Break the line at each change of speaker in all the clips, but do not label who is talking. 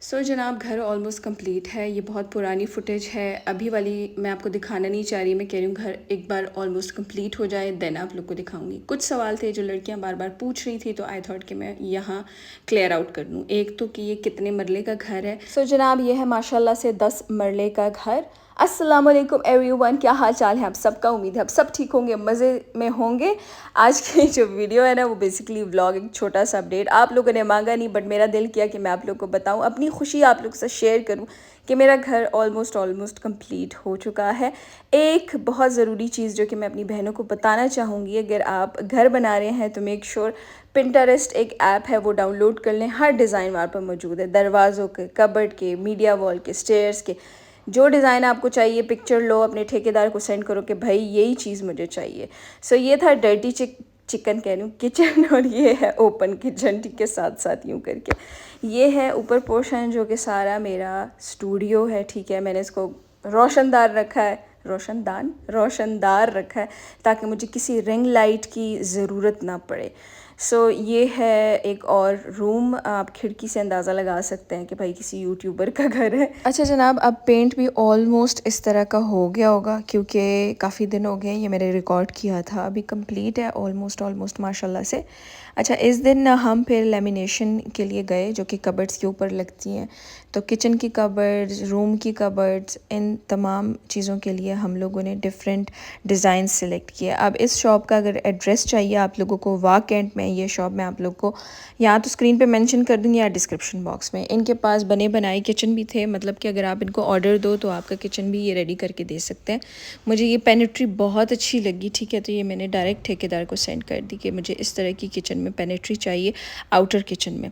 जनाब घर almost complete है। ये बहुत पुरानी फुटेज है, अभी वाली मैं आपको दिखाना नहीं चाह रही। मैं कह रही हूँ घर एक बार ऑलमोस्ट कंप्लीट हो जाए देन आप लोग को दिखाऊंगी। कुछ सवाल थे जो लड़कियां बार बार पूछ रही थी, तो आई थॉट कि मैं यहाँ क्लियर आउट कर दूँ। एक तो कि ये कितने मरले का घर है। जनाब ये है माशाल्लाह से 10 मरले का घर। अस्सलाम वालेकुम एवरीवन, क्या हाल चाल है आप सबका। उम्मीद है आप सब ठीक होंगे, मज़े में होंगे। आज की जो वीडियो है ना वो बेसिकली व्लॉग, एक छोटा सा अपडेट। आप लोगों ने मांगा नहीं बट मेरा दिल किया कि मैं आप लोग को बताऊं, अपनी खुशी आप लोग से शेयर करूं कि मेरा घर ऑलमोस्ट कंप्लीट हो चुका है। एक बहुत ज़रूरी चीज़ जो कि मैं अपनी बहनों को बताना चाहूँगी, अगर आप घर बना रहे हैं तो मेक श्योर पिंटरेस्ट एक ऐप है वो डाउनलोड कर लें। हर डिज़ाइन वहाँ पर मौजूद है, दरवाज़ों के, कबर्ड के, मीडिया वॉल के, स्टेयर्स के। जो डिज़ाइन आपको चाहिए पिक्चर लो, अपने ठेकेदार को सेंड करो कि भाई यही चीज़ मुझे चाहिए। ये था डर्टी चिकन कह रही हूँ किचन, और ये है ओपन किचन। ठीक है, साथ साथ यूँ करके ये है ऊपर पोर्शन जो कि सारा मेरा स्टूडियो है। ठीक है, मैंने इसको रोशनदार रखा है, रोशनदार रखा है ताकि मुझे किसी रिंग लाइट की ज़रूरत ना पड़े। ये है एक और रूम, आप खिड़की से अंदाज़ा लगा सकते हैं कि भाई किसी यूट्यूबर का घर है। अच्छा जनाब, अब पेंट भी ऑलमोस्ट इस तरह का हो गया होगा क्योंकि काफ़ी दिन हो गए, ये मैंने रिकॉर्ड किया था। अभी कंप्लीट है ऑलमोस्ट माशाल्लाह से। अच्छा, इस दिन हम फिर लेमिनेशन के लिए गए जो कि कबर्ड्स के ऊपर लगती हैं। तो किचन की कबर्ड्स, रूम की कबर्ड्स, इन तमाम चीज़ों के लिए हम लोगों ने डिफरेंट डिज़ाइन सेलेक्ट किए। अब इस शॉप का अगर एड्रेस चाहिए आप लोगों को, वाक कैंट में ये शॉप मैं आप लोग को या तो स्क्रीन पे मेंशन कर दूँगी या डिस्क्रिप्शन बॉक्स में। इनके पास बने बनाए किचन भी थे, मतलब कि अगर आप इनको ऑर्डर दो तो आपका किचन भी ये रेडी करके दे सकते हैं। मुझे ये पेनिट्री बहुत अच्छी लगी। ठीक है, तो ये मैंने डायरेक्ट ठेकेदार को सेंड कर दी कि मुझे इस तरह की किचन में पेनिट्री चाहिए आउटर किचन में।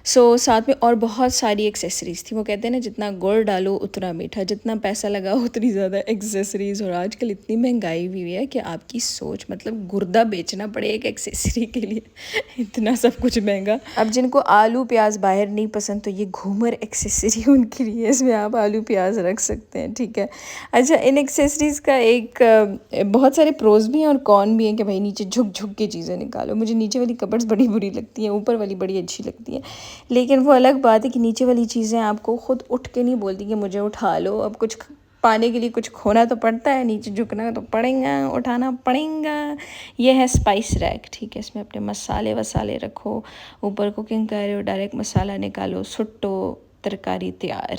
साथ में और बहुत सारी एक्सेसरीज़ थी। वो कहते हैं ना, जितना गुड़ डालो उतना मीठा, जितना पैसा लगाओ उतनी ज़्यादा एक्सेसरीज़। और आजकल इतनी महंगाई हुई है कि आपकी सोच, मतलब गुर्दा बेचना पड़े एक एक्सेसरी के लिए, इतना सब कुछ महंगा। अब जिनको आलू प्याज बाहर नहीं पसंद तो ये घूमर एक्सेसरी उनके लिए, इसमें आप आलू प्याज रख सकते हैं। ठीक है। अच्छा, इन एक्सेसरीज़ का एक बहुत सारे प्रोज भी हैं और कॉन भी हैं कि भाई नीचे झुक झुक के चीज़ें निकालो। मुझे नीचे वाली कबर्ड्स बड़ी बुरी लगती हैं, ऊपर वाली बड़ी अच्छी लगती हैं। लेकिन वो अलग बात है कि नीचे वाली चीज़ें आपको ख़ुद उठ के नहीं बोलती कि मुझे उठा लो। अब कुछ पाने के लिए कुछ खोना तो पड़ता है, नीचे झुकना तो पड़ेगा, उठाना पड़ेगा। ये है स्पाइस रैक। ठीक है, इसमें अपने मसाले वसाले रखो, ऊपर कुकिंग कर रहे हो डायरेक्ट मसाला निकालो, सुट्टो, तरकारी तैयार।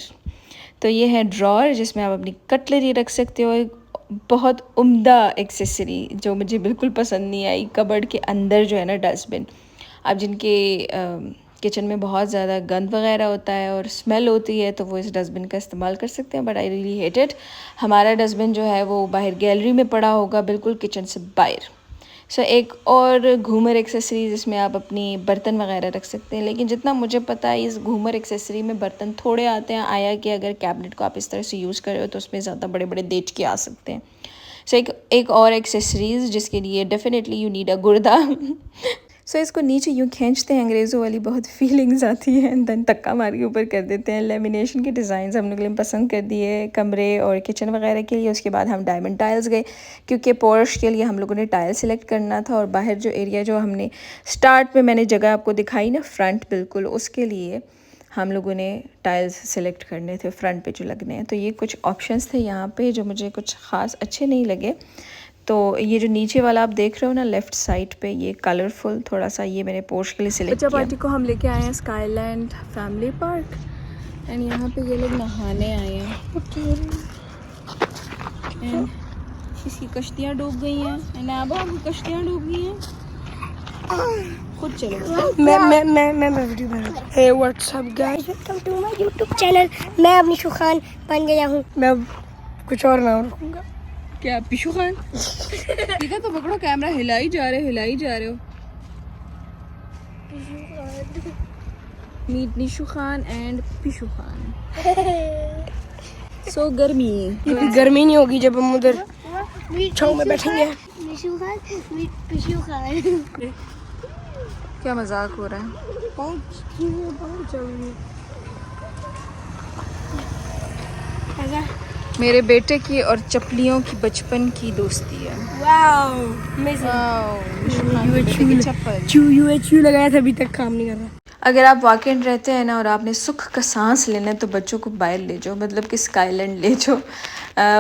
तो ये है ड्रॉर जिसमें आप अपनी कटलरी रख सकते हो। एक बहुत उम्दा एक्सेसरी जो मुझे बिल्कुल पसंद नहीं आई, कबर्ड के अंदर जो है ना डस्टबिन। अब जिनके किचन में बहुत ज़्यादा गंद वगैरह होता है और स्मेल होती है तो वो इस डस्टबिन का इस्तेमाल कर सकते हैं, but I really hate it. हमारा डस्टबिन जो है वो बाहर गैलरी में पड़ा होगा, बिल्कुल किचन से बाहर। एक और घूमर एक्सेसरी जिसमें आप अपनी बर्तन वगैरह रख सकते हैं। लेकिन जितना मुझे पता है इस घूमर एक्सेसरी में बर्तन थोड़े आते हैं। आया कि अगर कैबिनेट को आप इस तरह से यूज़ कर रहे हो तो उसमें ज़्यादा बड़े बड़े देच के आ सकते हैं। एक और एक्सेसरीज़ जिसके लिए डेफिनेटली यू नीड अ गुर्दा। इसको नीचे यूँ खींचते हैं, अंग्रेज़ों वाली बहुत फीलिंग्स आती है, एंड देन धक्का मार के ऊपर कर देते हैं। लेमिनेशन के डिज़ाइन हम लोग ने पसंद कर दिए कमरे और किचन वगैरह के लिए। उसके बाद हम डायमंड टाइल्स गए क्योंकि पोर्श के लिए हम लोगों ने टाइल सेलेक्ट करना था। और बाहर जो एरिया जो हमने स्टार्ट में मैंने जगह आपको दिखाई ना, फ्रंट बिल्कुल, उसके लिए हम लोगों ने टाइल्स सेलेक्ट करने थे फ्रंट पे जो लगने हैं। तो ये कुछ ऑप्शंस थे यहाँ पे जो मुझे कुछ ख़ास अच्छे नहीं लगे। तो ये जो नीचे वाला आप देख रहे हो ना लेफ़्ट साइड पे, ये कलरफुल थोड़ा सा, ये मैंने पोर्च के लिए सिलेक्ट किया। पार्टी को हम लेके आए हैं स्काईलैंड फैमिली पार्क, एंड यहाँ पे ये लोग नहाने आए हैं। एंड इसकी कश्तियाँ डूब गई हैं, एंड अब आपकी कश्तियाँ डूब गई हैं। खुद चलो।
मैं वीडियो बना रहा हूँ। Hey what's up guys, welcome to my YouTube channel. मैं अपनी शुखान बन गया हूँ। मैं कुछ और नाम रखूँगा।
क्या पिशु खान? ठीक है, तो पकड़ो कैमरा, हिलाई जा रहे हो। Meet Nishu Khan and Pishu Khan.
गर्मी नहीं होगी जब हम उधर छाँव में बैठेंगे।
निशु खान, मीट पिशु खान।
क्या मजाक हो रहा है? मेरे बेटे की और चप्पलियों की बचपन की दोस्ती है।
चू लगाया था, अभी तक काम नहीं कर रहा।
अगर आप वाकई रहते हैं ना और आपने सुख का सांस लेना है तो बच्चों को बाहर ले जाओ, मतलब कि स्काईलैंड ले जाओ।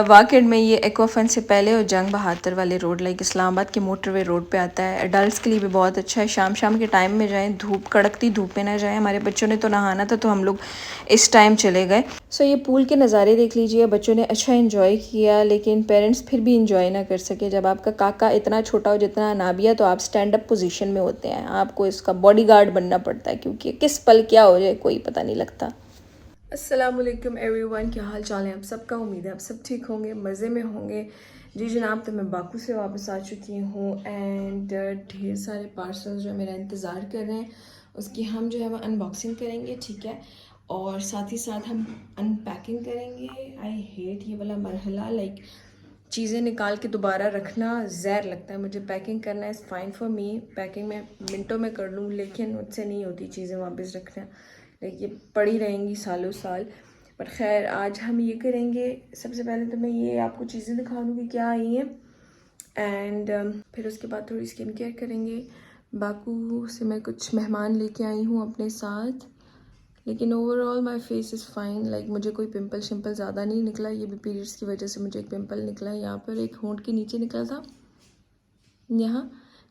वाकई में ये एक्वाफन से पहले और जंग बहादुर वाले रोड लाइक इस्लामाबाद के मोटरवे रोड पे आता है। एडल्ट्स के लिए भी बहुत अच्छा है। शाम शाम के टाइम में जाएं, धूप कड़कती धूप में ना जाएं। हमारे बच्चों ने तो नहाना था तो हम लोग इस टाइम चले गए। सो ये पूल के नज़ारे देख लीजिए। बच्चों ने अच्छा इन्जॉय किया, लेकिन पेरेंट्स फिर भी इंजॉय ना कर सके। जब आपका काका इतना छोटा हो जितना नाबिया, तो आप स्टैंड अप पोजीशन में होते हैं, आपको इसका बॉडीगार्ड बनना पड़ता है, क्योंकि किस पल क्या हो जाए कोई पता नहीं लगता। अस्सलामुअलैकुम एवरीवन, क्या हाल चाल है आप सबका। उम्मीद है आप सब ठीक होंगे, मज़े में होंगे। जी जनाब, तो मैं बाकू से वापस आ चुकी हूँ एंड ढेर सारे पार्सल्स जो मेरा इंतज़ार कर रहे हैं उसकी हम जो है वो अनबॉक्सिंग करेंगे, ठीक है। और साथ ही साथ हम अनपैकिंग करेंगे। आई हेट ये वाला मरहला, लाइक चीज़ें निकाल के दोबारा रखना ज़हर लगता है मुझे। पैकिंग करना is fine for me, packing मैं मिनटों में कर लूँ, लेकिन मुझसे नहीं होती चीज़ें वापस रखना। लाइक ये पड़ी रहेंगी सालों साल। पर खैर आज हम ये करेंगे। सबसे पहले तो मैं ये आपको चीज़ें दिखा दूँगी क्या आई हैं एंड फिर उसके बाद थोड़ी स्किन केयर करेंगे। बाकू से मैं कुछ मेहमान लेके आई हूँ अपने साथ, लेकिन overall my face is fine. Like मुझे कोई पिंपल शिंपल ज़्यादा नहीं निकला। ये भी पीरियड्स की वजह से मुझे एक पिंपल निकला है यहाँ पर, एक होंठ के नीचे निकला था यहाँ,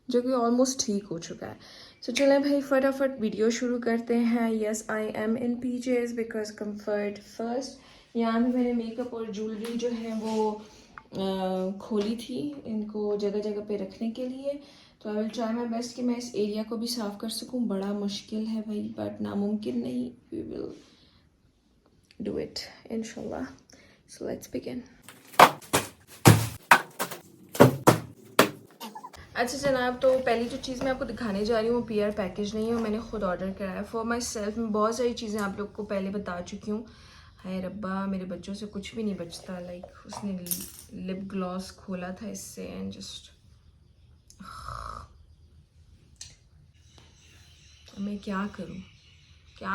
जो कि ऑलमोस्ट ठीक हो चुका है। सो चलें भाई फटाफट वीडियो शुरू करते हैं। Yes I am in PJs because comfort first. यहाँ भी मैंने मेकअप और ज्वेलरी जो है वो खोली थी इनको जगह जगह पे रखने के लिए। तो आई विल ट्राई माई बेस्ट कि मैं इस एरिया को भी साफ़ कर सकूं। बड़ा मुश्किल है भाई, बट नामुमकिन नहीं। वी विल डू इट इंशाल्लाह। So let's begin. अच्छा जनाब, तो पहली जो चीज़ मैं आपको दिखाने जा रही हूँ वो पीआर पैकेज नहीं है, वो मैंने खुद ऑर्डर करा है फॉर माई सेल्फ। मैं बहुत सारी चीज़ें आप लोग को पहले बता चुकी हूँ। हाय रब्बा, मेरे बच्चों से कुछ भी नहीं बचता। लाइक उसने लिप ग्लॉस खोला था इससे एंड जस्ट मैं क्या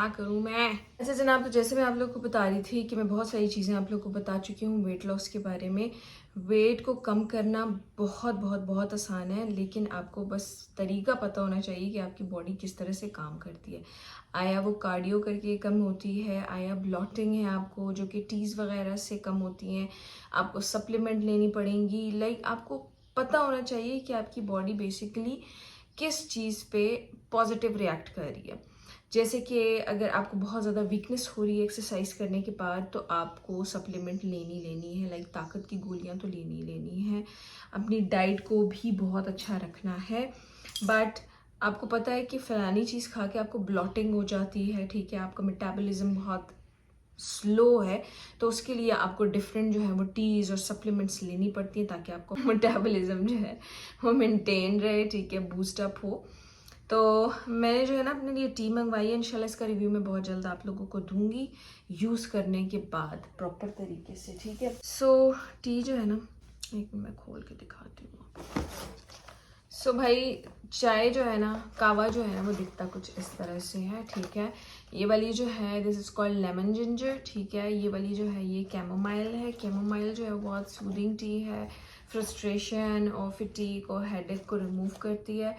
करूँ मैं। अच्छा जनाब, तो जैसे मैं आप लोग को बता रही थी कि मैं बहुत सारी चीज़ें आप लोग को बता चुकी हूँ वेट लॉस के बारे में। वेट को कम करना बहुत बहुत बहुत आसान है, लेकिन आपको बस तरीका पता होना चाहिए कि आपकी बॉडी किस तरह से काम करती है। आया वो कार्डियो करके कम होती है, आया ब्लॉटिंग है आपको जो कि टीज़ वगैरह से कम होती हैं, आपको सप्लीमेंट लेनी पड़ेंगी। लाइक आपको पता होना चाहिए कि आपकी बॉडी बेसिकली किस चीज़ पे पॉजिटिव रिएक्ट कर रही है। जैसे कि अगर आपको बहुत ज़्यादा वीकनेस हो रही है एक्सरसाइज करने के बाद, तो आपको सप्लीमेंट लेनी है। लाइक ताकत की गोलियां तो लेनी है। अपनी डाइट को भी बहुत अच्छा रखना है। बट आपको पता है कि फलानी चीज़ खा के आपको ब्लॉटिंग हो जाती है, ठीक है, आपका मेटाबॉलिज्म बहुत स्लो है, तो उसके लिए आपको डिफरेंट जो है वो टीज़ और सप्लीमेंट्स लेनी पड़ती है ताकि आपको मेटाबॉलिज्म जो है वो मेंटेन रहे, ठीक है, बूस्टअप हो। तो मैंने जो है ना अपने लिए टी मंगवाई है। इंशाल्लाह इसका रिव्यू मैं बहुत जल्द आप लोगों को दूंगी यूज़ करने के बाद प्रॉपर तरीके से, ठीक है। सो टी जो है ना, एक मैं खोल के दिखाती हूँ। सो भाई चाय जो है ना, कावा जो है ना, वो दिखता कुछ इस तरह से है, ठीक है। ये वाली जो है this is called lemon ginger, ठीक है। ये वाली जो है ये कैमोमाइल है। कैमोमाइल जो है बहुत सूदिंग टी है, फ्रस्ट्रेशन और फटीग और हेडेक को रिमूव करती है,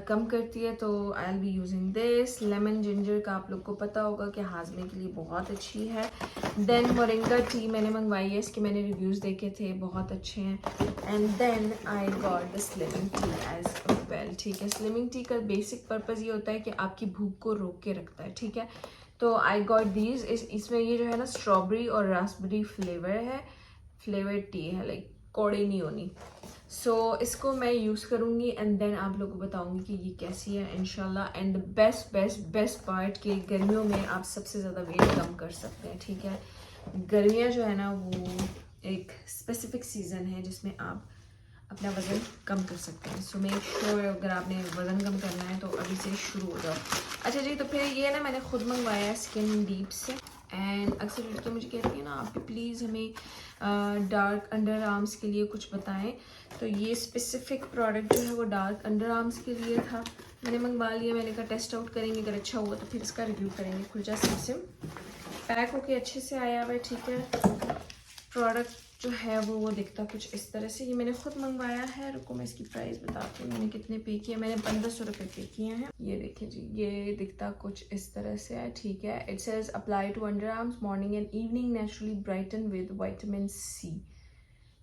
कम करती है। तो आई will be using this. Lemon ginger का आप लोग को पता होगा कि हाजमे के लिए बहुत अच्छी है। देन मोरिंगा टी मैंने मंगवाई है, इसके मैंने रिव्यूज़ देखे थे, बहुत अच्छे हैं। And then I got the slimming tea as well, ठीक है। स्लिमिंग टी का बेसिक पर्पज़ ये होता है कि आपकी भूख को रोक के रखता है, ठीक है। तो आई गॉट दीज। इसमें ये जो है ना स्ट्रॉबेरी और रास्पबेरी फ्लेवर्ड टी है, लाइक कौड़ी नहीं होनी। सो इसको मैं यूज़ करूँगी एंड देन आप लोगों को बताऊँगी कि ये कैसी है इंशाल्लाह। एंड बेस्ट पार्ट कि गर्मियों में आप सबसे ज़्यादा वेट कम कर सकते हैं, ठीक है। गर्मियाँ जो है ना वो एक स्पेसिफिक सीज़न है जिसमें आप अपना वज़न कम कर सकते हैं। सो मेक श्योर अगर आपने वज़न कम करना है तो अभी से शुरू हो जाओ। अच्छा जी, तो फिर ये ना मैंने खुद मंगवाया है स्किन डीप से। एंड अक्सर लड़कियाँ मुझे कहती हैं ना आप प्लीज़ हमें डार्क अंडर आर्म्स के लिए कुछ बताएं। तो ये स्पेसिफिक प्रोडक्ट जो है वो डार्क अंडर आर्म्स के लिए था, मैंने मंगवा लिया। मैंने कहा टेस्ट आउट करेंगे, अगर अच्छा हुआ तो फिर इसका रिव्यू करेंगे। खुल जा सिम पैक होके अच्छे से आया हुआ है, ठीक है। प्रोडक्ट जो है वो दिखता कुछ इस तरह से। ये मैंने खुद मंगवाया है, रुको मैं इसकी प्राइस बताती हूँ मैंने कितने पे किया। मैंने 1500 रुपये पे किए हैं। ये देखिए जी, ये दिखता कुछ इस तरह से है, ठीक है। It says apply to underarms morning and evening, naturally brighten with vitamin C.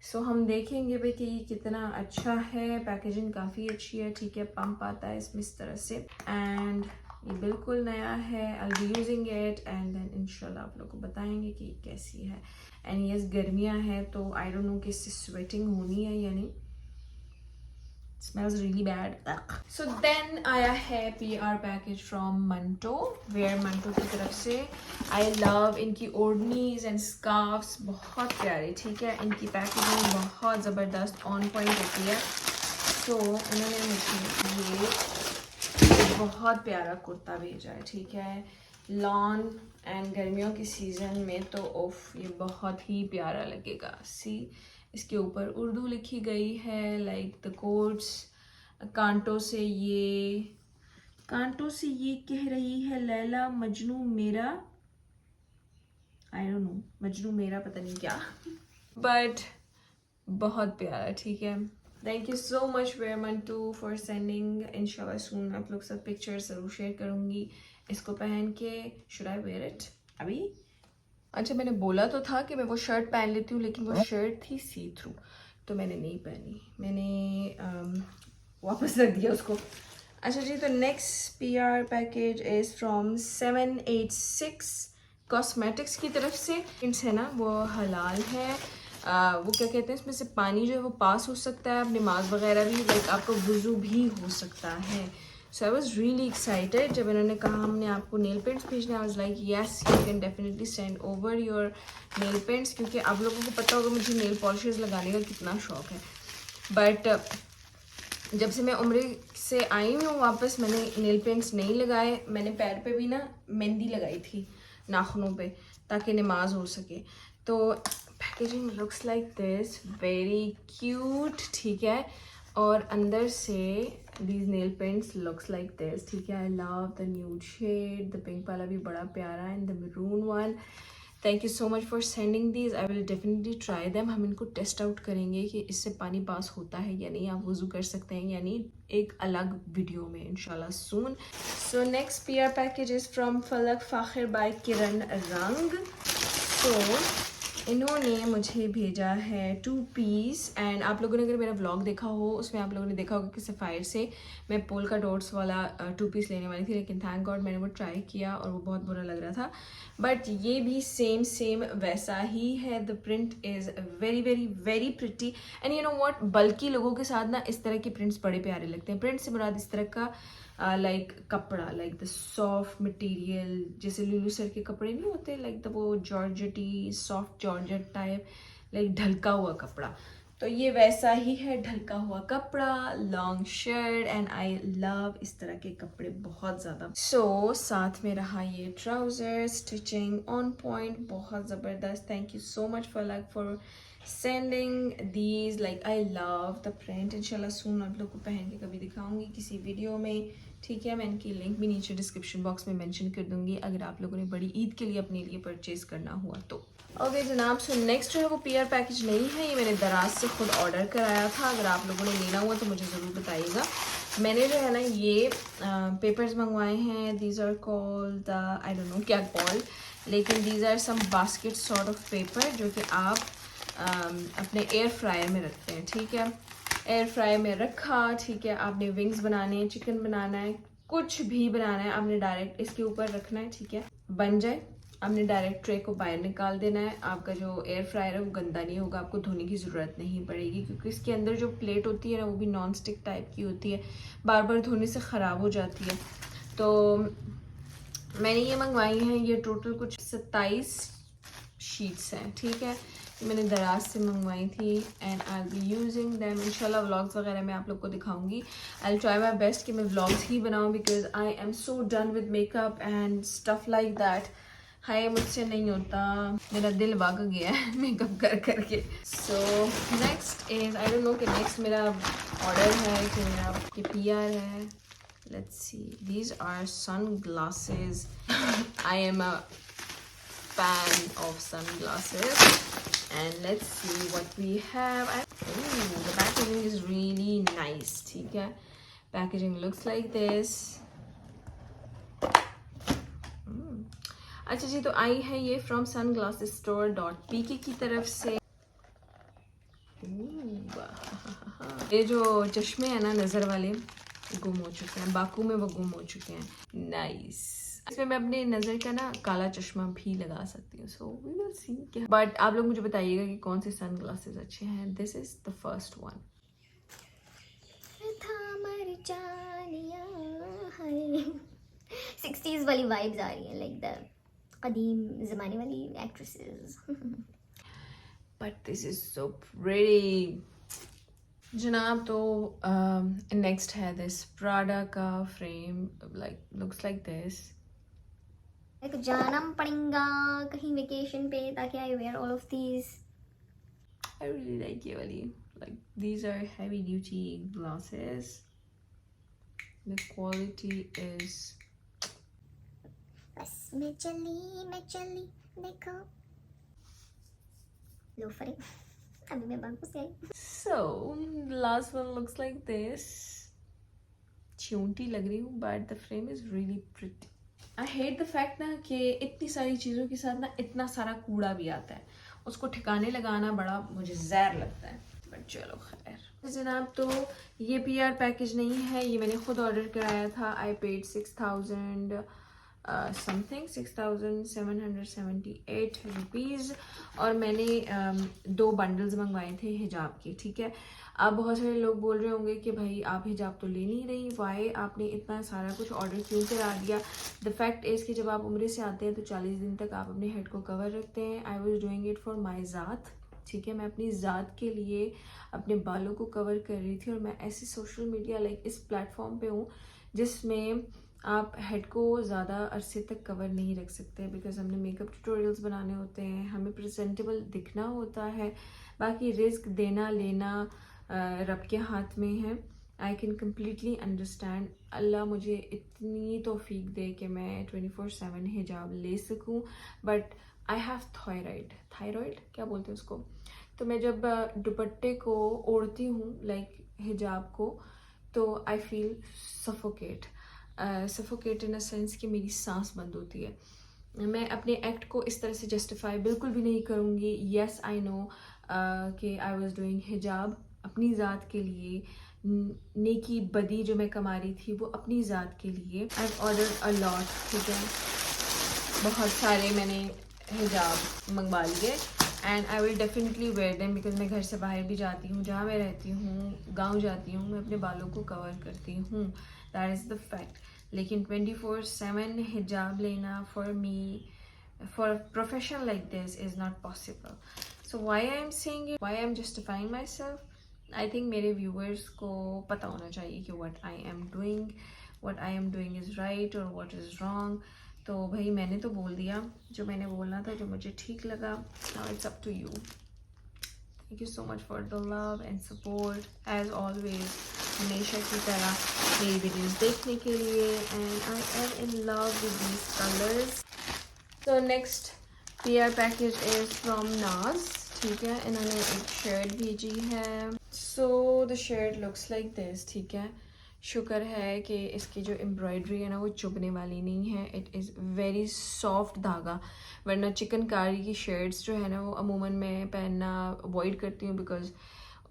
So हम देखेंगे भाई कि ये कितना अच्छा है। पैकेजिंग काफ़ी अच्छी है, ठीक है। पंप आता है इसमें इस तरह से, एंड ये बिल्कुल नया है। I will be using it and then इंशाल्लाह आप लोग को बताएंगे कि कैसी है। एंड यस, गर्मियाँ हैं तो आई डोंट नो कि इससे स्वेटिंग होनी है या नहीं। Smells really bad. Ugh. So then आया है PR package from Manto, where Manto की तरफ से। I love इनकी ओढ़नीज एंड स्कार्फ्स, बहुत प्यारी, ठीक है। इनकी पैकेजिंग बहुत ज़बरदस्त ऑन पॉइंट होती है। तो उन्होंने मुझे ये बहुत प्यारा कुर्ता भेजा है, ठीक है। लॉन एंड गर्मियों की सीज़न में तो ओफ ये बहुत ही प्यारा लगेगा। सी, इसके ऊपर उर्दू लिखी गई है, लाइक द कोट्स। कांटों से ये कह रही है लैला मजनू मेरा, आई डोंट नो, मजनू मेरा पता नहीं क्या, बट बहुत प्यारा, ठीक है। Thank you so much where Manto for sending. इंशाल्लाह सून आप लोग सब पिक्चर्स ज़रूर शेयर करूँगी इसको पहन के। शुड आई वेयर इट अभी? अच्छा, मैंने बोला तो था कि मैं वो शर्ट पहन लेती हूँ, लेकिन वो शर्ट थी सी थ्रू तो मैंने नहीं पहनी, मैंने वापस रख दिया उसको। अच्छा जी, तो next PR package is from 786 cosmetics की तरफ से। इंट्स है ना, वो हलाल है। वो क्या कहते हैं, इसमें से पानी जो है वो पास हो सकता है, अब नमाज वगैरह भी, लाइक आपका वुज़ू भी हो सकता है। सो आई वॉज रियली एक्साइटेड जब इन्होंने कहा हमने आपको नेल पेंट्स भेजना। I was like yes, you can definitely send over your nail paints, क्योंकि आप लोगों को पता होगा मुझे नेल पॉलिशेस लगाने का कितना शौक है। बट जब से मैं उम्रे से आई हूँ वापस, मैंने नेल पेंट्स नहीं लगाए। मैंने पैर पे भी ना मेहंदी लगाई थी नाखूनों पे, ताकि नमाज हो सके। तो packaging looks like this, very cute, ठीक है। और अंदर से these nail paints looks like this, ठीक है। I love the nude shade, the pink वाला भी बड़ा प्यारा है, and the maroon one. Thank you so much for sending these. I will definitely try them. हम इनको टेस्ट आउट करेंगे कि इससे पानी पास होता है या नहीं, आप वुज़ू कर सकते हैं या नहीं, एक अलग वीडियो में इंशाल्लाह सून। So next PR package is from फलक फ़ाखिर by किरण रंग। So इन्होंने मुझे भेजा है 2 पीस, एंड आप लोगों ने अगर मेरा व्लॉग देखा हो उसमें आप लोगों ने देखा होगा कि सफ़ायर से मैं पोल्का डॉट्स वाला 2 पीस लेने वाली थी, लेकिन थैंक गॉड मैंने वो ट्राई किया और वो बहुत बुरा लग रहा था। बट ये भी सेम वैसा ही है। The print is very very very pretty, and you know what, बल्कि लोगों के साथ ना इस तरह के प्रिंट्स बड़े प्यारे लगते हैं। प्रिंट से मुराद इस तरह का लाइक कपड़ा, लाइक द सॉफ्ट मटेरियल, जैसे लुलू सर के कपड़े नहीं होते, लाइक द वो जॉर्जेटी सॉफ्ट जॉर्जेट टाइप, लाइक ढलका हुआ कपड़ा। तो ये वैसा ही है, ढलका हुआ कपड़ा, long shirt, and I love इस तरह के कपड़े बहुत ज़्यादा। सो साथ में रहा ये ट्राउज़र, स्टिचिंग ऑन पॉइंट, बहुत ज़बरदस्त। Thank you so much for sending these, like I love the print. इंशाल्लाह सून आप लोग को पहन के कभी दिखाऊंगी किसी वीडियो में, ठीक है। मैं इनकी लिंक भी नीचे डिस्क्रिप्शन बॉक्स में मेंशन कर दूंगी अगर आप लोगों ने बड़ी ईद के लिए अपने लिए परचेज़ करना हुआ तो। ओके जनाब, सो नेक्स्ट जो है वो PR पैकेज नहीं है, ये मैंने दराज से खुद ऑर्डर कराया था। अगर आप लोगों ने लेना हुआ तो मुझे ज़रूर बताइएगा। मैंने जो है ना ये पेपर्स मंगवाए हैं, these are called I don't know क्या कॉल्ड, लेकिन these are some basket sort of paper जो कि आप अपने एयर फ्रायर में रखते हैं, ठीक है। एयर फ्रायर में रखा, ठीक है। आपने विंग्स बनाने हैं, चिकन बनाना है, कुछ भी बनाना है, आपने डायरेक्ट इसके ऊपर रखना है, ठीक है। बन जाए, आपने डायरेक्ट ट्रे को बाहर निकाल देना है। आपका जो एयर फ्रायर है वो गंदा नहीं होगा, आपको धोने की ज़रूरत नहीं पड़ेगी, क्योंकि इसके अंदर जो प्लेट होती है ना वो भी नॉन स्टिक टाइप की होती है, बार बार धोने से ख़राब हो जाती है। तो मैंने ये मंगवाई हैं, ये टोटल कुछ 27 शीट्स हैं, ठीक है। मैंने दराज से मंगवाई थी, and I will be using them. इंशाल्लाह व्लॉग्स वगैरह मैं आप लोग को दिखाऊंगी। I will try my best कि मैं व्लॉग्स ही बनाऊँ, because I am so done with makeup and stuff like that. हाय, मुझसे नहीं होता, मेरा दिल भाग गया है मेकअप कर करके। So next is, I don't know कि नेक्स्ट मेरा ऑर्डर है कि मेरा कि PR है। Let's see, these are sunglasses. I am a fan of sunglasses, and let's see what we have. The packaging is really nice. ठीक है, packaging looks like this. अच्छा जी, तो आई है ये फ्रॉम sunglassesstore.pk की तरफ से. ये जो चश्मे हैं ना नज़र वाले, गुम हो चुके हैं. बाकू में वो गुम हो चुके हैं. नाइस. इसमें मैं अपने नज़र का ना काला चश्मा भी लगा सकती हूँ. So we will see. But आप लोग मुझे बताइएगा कि कौन से सन ग्लासेस अच्छे हैं. This is the first one.
60s वाली वाइब्स आ रही है, लाइक द कदीम ज़माने वाली actresses.
But this is so pretty जनाब. तो नेक्स्ट है दिस प्राडा का फ्रेम. Like looks like this.
Like जाना पड़ेगा कहीं वेकेशन पे ताकि I wear all of these.
I really like ये वाली. Like these are heavy duty glasses. The quality is.
बस मैं चली देखो लोफरे. अभी मैं बांकू से आई.
So the last one looks like this. च्यूंटी लग रही हूँ, but the frame is really pretty. I hate the fact ना कि इतनी सारी चीज़ों के साथ ना इतना सारा कूड़ा भी आता है. उसको ठिकाने लगाना बड़ा मुझे ज़हर लगता है. बट चलो खैर जनाब. तो ये PR पैकेज नहीं है, ये मैंने खुद ऑर्डर कराया था. I paid 6,000 something 6,778 rupees. और मैंने 2 बंडल्स मंगवाए थे हिजाब के. ठीक है, अब बहुत सारे लोग बोल रहे होंगे कि भाई आप हिजाब तो ले नहीं रही, वाई आपने इतना सारा कुछ ऑर्डर क्यों करा दिया. द फैक्ट इज़ कि जब आप उम्र से आते हैं तो 40 दिन तक आप अपने हेड को कवर रखते हैं. I was doing it for my ज़ात. ठीक है, मैं अपनी ज़ात के लिए अपने बालों को कवर कर रही थी. और मैं ऐसी सोशल मीडिया लाइक इस प्लेटफॉर्म पे हूँ जिसमें आप हेड को ज़्यादा अरसे तक कवर नहीं रख सकते, बिकॉज हमने मेकअप ट्यूटोरियल्स बनाने होते हैं, हमें प्रेजेंटेबल दिखना होता है. बाकी रिस्क देना लेना रब के हाथ में है. I can completely understand. Allah मुझे इतनी तौफीक दे कि मैं 24/7 हिजाब ले सकूं. बट आई हैव थायराइड क्या बोलते हैं उसको. तो मैं जब दुपट्टे को ओढ़ती हूँ लाइक हिजाब को, तो I feel suffocate in a sense कि मेरी सांस बंद होती है. मैं अपने एक्ट को इस तरह से जस्टिफाई बिल्कुल भी नहीं करूँगी. येस आई नो कि आई वॉज डूइंग हिजाब अपनी ज़ात के लिए. नेकी बदी जो मैं कमा रही थी वो अपनी ज़ात के लिए. I have ordered a lot. ठीक है, बहुत सारे मैंने हिजाब मंगवा लिए. And I will definitely wear them because मैं घर से बाहर भी जाती हूँ. जहाँ मैं रहती हूँ गांव जाती हूँ, मैं अपने बालों को कवर करती हूँ. That is the fact. लेकिन 24/7 हिजाब लेना for me for a profession like this is not possible. So why I am saying it, why I am justifying myself. I think मेरे व्यूअर्स को पता होना चाहिए कि what I am doing is right और what is wrong. तो भाई मैंने तो बोल दिया जो मैंने बोलना था, जो मुझे ठीक लगा. Now it's up to you. Thank you so much for the love and support as always. हमेशा की तरह मेरी वीडियोस देखने के लिए. And I am in love with these colours. तो next PR package is from Naaz. ठीक है, इन्होंने एक शर्ट भेजी है. So the shirt looks like this. ठीक है, शुक्र है कि इसकी जो एम्ब्रॉयडरी है ना वो चुभने वाली नहीं है. इट इज़ वेरी सॉफ्ट धागा. वरना चिकनकारी की शर्ट्स जो है ना वो अमूमन मैं पहनना अवॉइड करती हूँ बिकॉज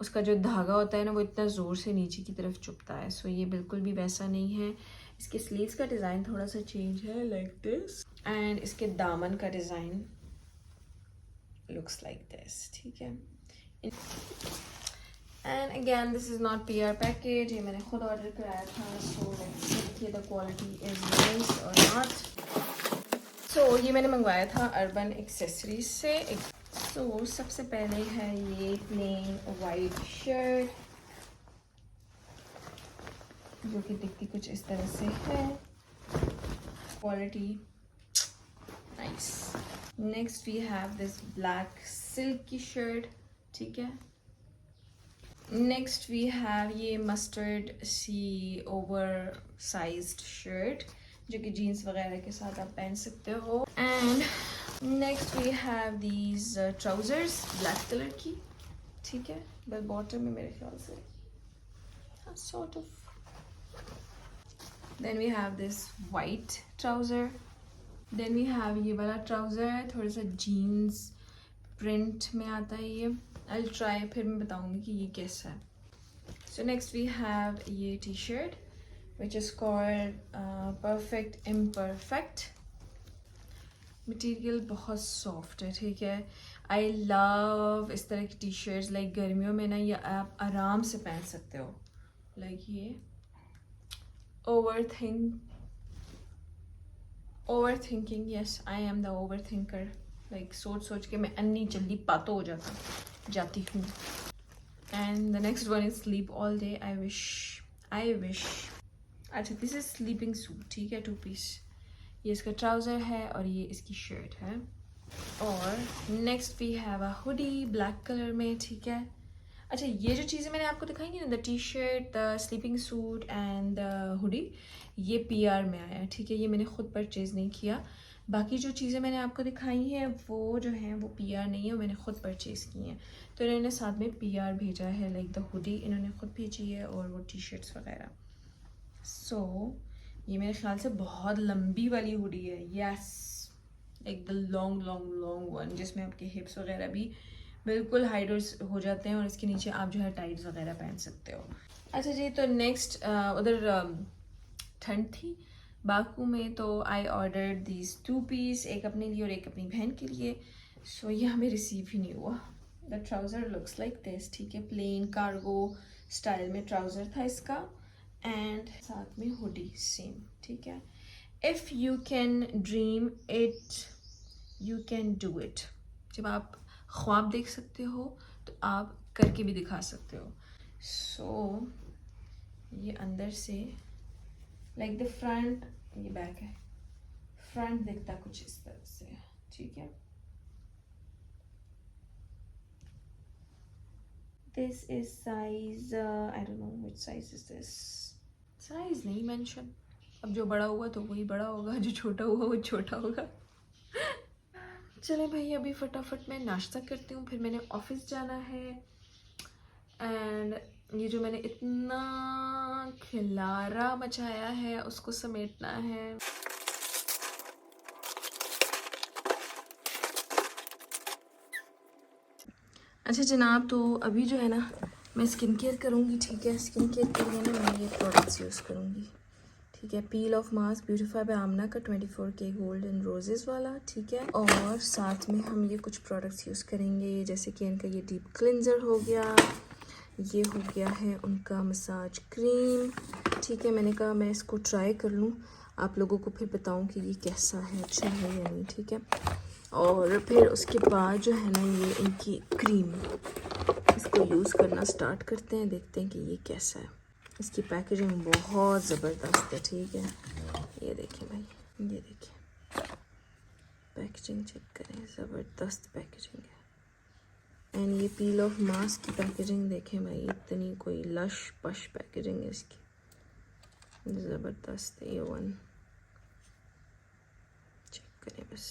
उसका जो धागा होता है ना वो इतना ज़ोर से नीचे की तरफ चुभता है. सो ये बिल्कुल भी वैसा नहीं है. इसके स्लीव्स का डिज़ाइन थोड़ा सा चेंज है लाइक दिस. एंड इसके दामन का डिज़ाइन लुक्स लाइक दिस. ठीक है, and again this is not PR package. ये मैंने खुद ऑर्डर कराया था. सो लेट्स सी कि द क्वालिटी इज़ नाइस और नॉट. सो ये मैंने मंगवाया था अर्बन एक्सेसरीज से. सो सबसे पहले है ये प्लेन वाइट शर्ट जो कि दिखती कुछ इस तरह से है. Quality nice. Next we have this black silk की शर्ट. ठीक है, नेक्स्ट वी हैव ये mustard see oversized shirt जो कि जीन्स वगैरह के साथ आप पहन सकते हो। And next we have these trousers black colour की, ठीक है, बस बॉटम में मेरे ख्याल से sort of. Then we have this white trouser. Then we have ये वाला ट्राउज़र है, थोड़ा सा जीन्स प्रिंट में आता है ये। आई ट्राई, फिर मैं बताऊंगी कि ये कैसा है। सो नेक्स्ट वी हैव ये T shirt which is called perfect imperfect. Material बहुत सॉफ्ट है, ठीक है। आई लव इस तरह की टी शर्ट्स, लाइक गर्मियों में ना ये आप आराम से पहन सकते हो। लाइक ये over thinking, yes I am the over thinker. Like सोच के मैं अन्नी जल्दी पातो हो जाती हूँ। And the next one is sleep all day. I wish अच्छा, दिस इज स्लीपिंग सूट, ठीक है, 2 पीस। ये इसका ट्राउज़र है और ये इसकी शर्ट है। और next we have a hoodie black colour में, ठीक है। अच्छा, ये जो चीज़ें मैंने आपको दिखाई ना, the T shirt, the sleeping suit and the hoodie, ये PR में आया है, ठीक है। ये मैंने ख़ुद परचेज़ नहीं किया। बाकी जो चीज़ें मैंने आपको दिखाई हैं वो जो हैं वो PR नहीं है, वो मैंने ख़ुद परचेज़ की हैं। तो इन्होंने साथ में PR भेजा है, लाइक द हुडी इन्होंने ख़ुद भेजी है और वो टी शर्ट्स वगैरह। सो ये मेरे ख्याल से बहुत लंबी वाली हुडी है, yes, like the long one, जिसमें आपके हिप्स वगैरह भी बिल्कुल हाइड हो जाते हैं और इसके नीचे आप जो है टाइट्स वगैरह पहन सकते हो। अच्छा जी, तो नेक्स्ट उधर ठंड थी बाकू में, तो आई ऑर्डर दीज 2 पीस, एक अपने लिए और एक अपनी बहन के लिए। सो ये हमें रिसीव ही नहीं हुआ। The trouser looks like this, ठीक है, प्लेन कार्गो स्टाइल में ट्राउज़र था इसका एंड साथ में हुडी सेम, ठीक है। If you can dream it you can do it. जब आप ख्वाब देख सकते हो तो आप करके भी दिखा सकते हो। सो ये अंदर से लाइक द फ्रंट, ये बैक है, फ्रंट दिखता कुछ इस तरह से, ठीक है। This is size, I don't know which size is this, size नहीं मेंशन। अब जो बड़ा हुआ तो वही बड़ा होगा, जो छोटा हुआ वो छोटा होगा। चले भाई, अभी फटाफट मैं नाश्ता करती हूँ, फिर मैंने ऑफिस जाना है। एंड ये जो मैंने इतना खिलारा मचाया है उसको समेटना है। अच्छा जनाब, तो अभी जो है ना मैं स्किन केयर करूँगी, ठीक है। स्किन केयर के लिए ना मैं ये प्रोडक्ट्स यूज़ करूँगी, ठीक है। Peel off mask Beautify by Amna का 24K गोल्ड एंड रोजेस वाला, ठीक है। और साथ में हम ये कुछ प्रोडक्ट्स यूज़ करेंगे, जैसे कि इनका ये डीप क्लिनजर हो गया, ये हो गया है उनका मसाज क्रीम, ठीक है। मैंने कहा मैं इसको ट्राई कर लूँ, आप लोगों को फिर बताऊँ कि ये कैसा है, अच्छा है या नहीं, ठीक है। और फिर उसके बाद जो है ना ये इनकी क्रीम, इसको यूज़ करना स्टार्ट करते हैं, देखते हैं कि ये कैसा है। इसकी पैकेजिंग बहुत ज़बरदस्त है, ठीक है। ये देखिए भाई, ये देखिए पैकेजिंग चेक करें, ज़बरदस्त पैकेजिंग है। एंड ये पील ऑफ मास्क की पैकेजिंग देखें भाई, इतनी कोई लश पश पैकेजिंग है इसकी, ज़बरदस्त है। A1 चेक करें बस।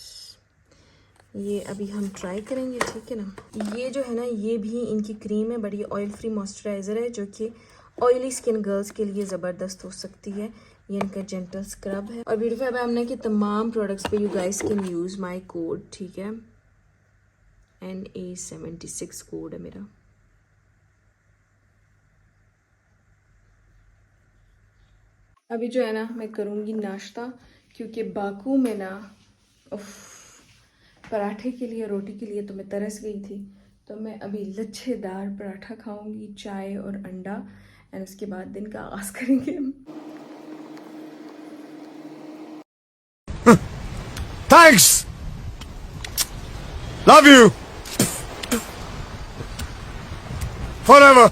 ये अभी हम ट्राई करेंगे, ठीक है ना। ये जो है ना ये भी इनकी क्रीम है, बड़ी ऑयल फ्री मॉइस्चराइज़र है, जो कि ऑयली स्किन गर्ल्स के लिए ज़बरदस्त हो सकती है। ये इनका जेंटल स्क्रब है। और ब्यूटीफाई बाय आमना के तमाम प्रोडक्ट्स पे you guys can use my code, ठीक है। NA76 कोड है मेरा। अभी जो है ना मैं करूँगी नाश्ता, क्योंकि बाकू में ना पराठे के लिए, रोटी के लिए तो मैं तरस गई थी। तो मैं अभी लच्छेदार पराठा खाऊंगी, चाय और अंडा, एंड उसके बाद दिन का आगाज़ करेंगे।
Thanks. Love you. Forever.